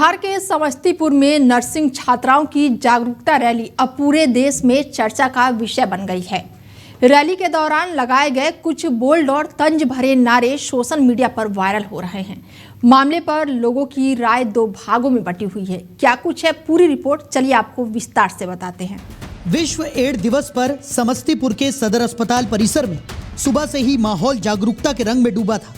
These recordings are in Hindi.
बिहार के समस्तीपुर में नर्सिंग छात्राओं की जागरूकता रैली अब पूरे देश में चर्चा का विषय बन गई है। रैली के दौरान लगाए गए कुछ बोल्ड और तंज भरे नारे सोशल मीडिया पर वायरल हो रहे हैं। मामले पर लोगों की राय दो भागों में बटी हुई है। क्या कुछ है पूरी रिपोर्ट, चलिए आपको विस्तार से बताते हैं। विश्व एड्स दिवस पर समस्तीपुर के सदर अस्पताल परिसर में सुबह से ही माहौल जागरूकता के रंग में डूबा था।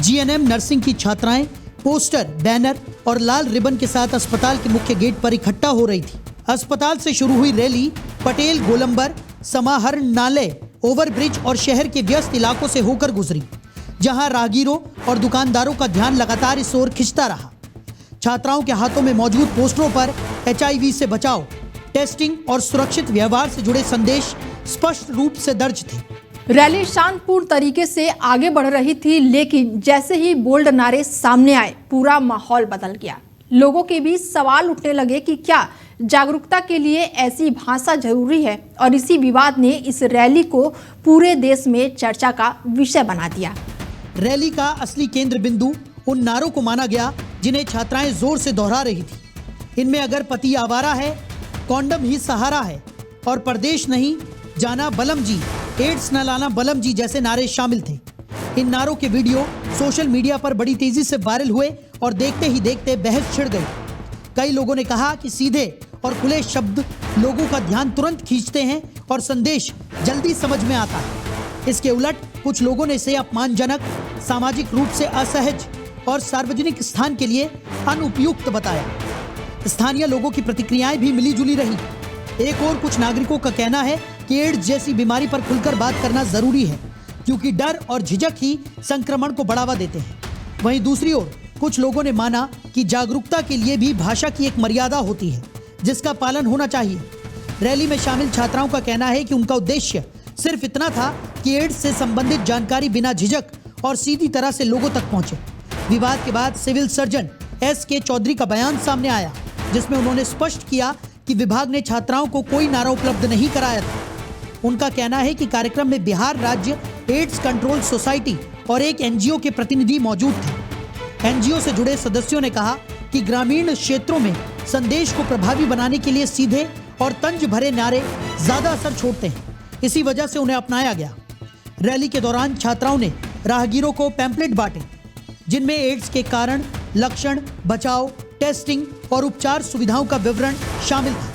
जीएनएम नर्सिंग की छात्राएं पोस्टर, बैनर और लाल रिबन के साथ अस्पताल के मुख्य गेट पर इकट्ठा हो रही थी। अस्पताल से शुरू हुई रैली पटेल गोलंबर, समाहरणालय, ओवरब्रिज और शहर के व्यस्त इलाकों से होकर गुजरी, जहां राहगीरों और दुकानदारों का ध्यान लगातार इस ओर खिंचता रहा। छात्राओं के हाथों में मौजूद पोस्टरों पर HIV से बचाव, टेस्टिंग और सुरक्षित व्यवहार से जुड़े संदेश स्पष्ट रूप से दर्ज थे। रैली शांतिपूर्ण तरीके से आगे बढ़ रही थी, लेकिन जैसे ही बोल्ड नारे सामने आए, पूरा माहौल बदल गया। लोगों के बीच सवाल उठने लगे कि क्या जागरूकता के लिए ऐसी भाषा जरूरी है, और इसी विवाद ने इस रैली को पूरे देश में चर्चा का विषय बना दिया। रैली का असली केंद्र बिंदु उन नारों को माना गया जिन्हें छात्राएं जोर से दोहरा रही थी। इनमें अगर पति आवारा है, कॉन्डम ही सहारा है और परदेश नहीं जाना बलम जी, एड्स न लाना बलम जी जैसे नारे शामिल थे। इन नारों के वीडियो सोशल मीडिया पर बड़ी तेजी से वायरल हुए और देखते ही देखते बहस छिड़ गई। कई लोगों ने कहा कि सीधे और खुले शब्द लोगों का ध्यान तुरंत खींचते हैं और संदेश जल्दी समझ में आता है। इसके उलट कुछ लोगों ने इसे अपमानजनक, सामाजिक रूप से असहज और सार्वजनिक स्थान के लिए अनुपयुक्त बताया। स्थानीय लोगों की प्रतिक्रियाएं भी मिली जुली रही। एक और कुछ नागरिकों का कहना है कि एड्स जैसी बीमारी पर खुलकर बात करना जरूरी है, क्योंकि डर और झिझक ही संक्रमण को बढ़ावा देते हैं। वहीं दूसरी ओर कुछ लोगों ने माना कि जागरूकता के लिए भी भाषा की एक मर्यादा होती है, जिसका पालन होना चाहिए। रैली में शामिल छात्राओं का कहना है कि उनका उद्देश्य सिर्फ इतना था कि एड्स से संबंधित जानकारी बिना झिझक और सीधी तरह से लोगों तक पहुंचे। विवाद के बाद सिविल सर्जन SK चौधरी का बयान सामने आया, जिसमें उन्होंने स्पष्ट किया कि विभाग ने छात्राओं को कोई नारा उपलब्ध नहीं कराया था। उनका कहना है कि कार्यक्रम में बिहार राज्य एड्स कंट्रोल सोसाइटी और एक NGO के प्रतिनिधि मौजूद थे। NGO से जुड़े सदस्यों ने कहा कि ग्रामीण क्षेत्रों में संदेश को प्रभावी बनाने के लिए सीधे और तंज भरे नारे ज्यादा असर छोड़ते हैं, इसी वजह से उन्हें अपनाया गया। रैली के दौरान छात्राओं ने राहगीरों को पैम्पलेट बांटे, जिनमें एड्स के कारण, लक्षण, बचाव, टेस्टिंग और उपचार सुविधाओं का विवरण शामिल था।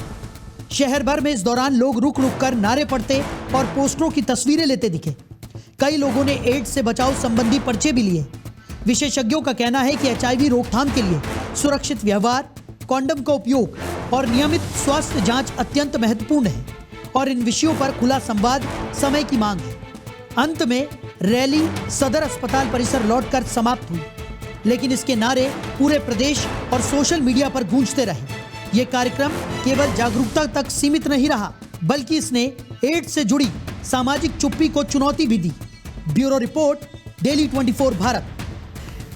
शहर भर में इस दौरान लोग रुक रुक कर नारे पढ़ते और पोस्टरों की तस्वीरें लेते दिखे। कई लोगों ने एड्स से बचाव संबंधी पर्चे भी लिए। विशेषज्ञों का कहना है कि HIV रोकथाम के लिए सुरक्षित व्यवहार, कॉन्डम का उपयोग और नियमित स्वास्थ्य जांच अत्यंत महत्वपूर्ण है, और इन विषयों पर खुला संवाद समय की मांग है। अंत में रैली सदर अस्पताल परिसर लौटकर समाप्त हुई, लेकिन इसके नारे पूरे प्रदेश और सोशल मीडिया पर गूंजते रहे। ये कार्यक्रम केवल जागरूकता तक सीमित नहीं रहा, बल्कि इसने एड्स से जुड़ी सामाजिक चुप्पी को चुनौती भी दी। Bureau report, daily 24 Bharat.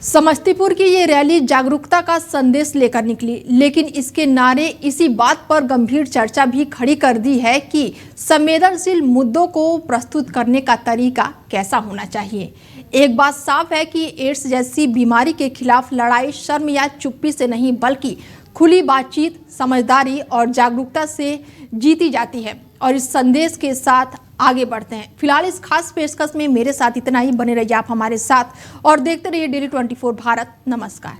Samastipur की ये रैली जागरूकता का संदेश लेकर निकली, लेकिन इसके नारे इसी बात पर गंभीर चर्चा भी खड़ी कर दी है कि संवेदनशील मुद्दों को प्रस्तुत करने का तरीका कैसा होना चाहिए। एक बात साफ है कि एड्स जैसी बीमारी के खिलाफ लड़ाई शर्म या चुप्पी से नहीं, बल्कि खुली बातचीत, समझदारी और जागरूकता से जीती जाती है। और इस संदेश के साथ आगे बढ़ते हैं। फिलहाल इस खास पेशकश में मेरे साथ इतना ही। बने रहिए आप हमारे साथ और देखते रहिए डेली 24 भारत। नमस्कार।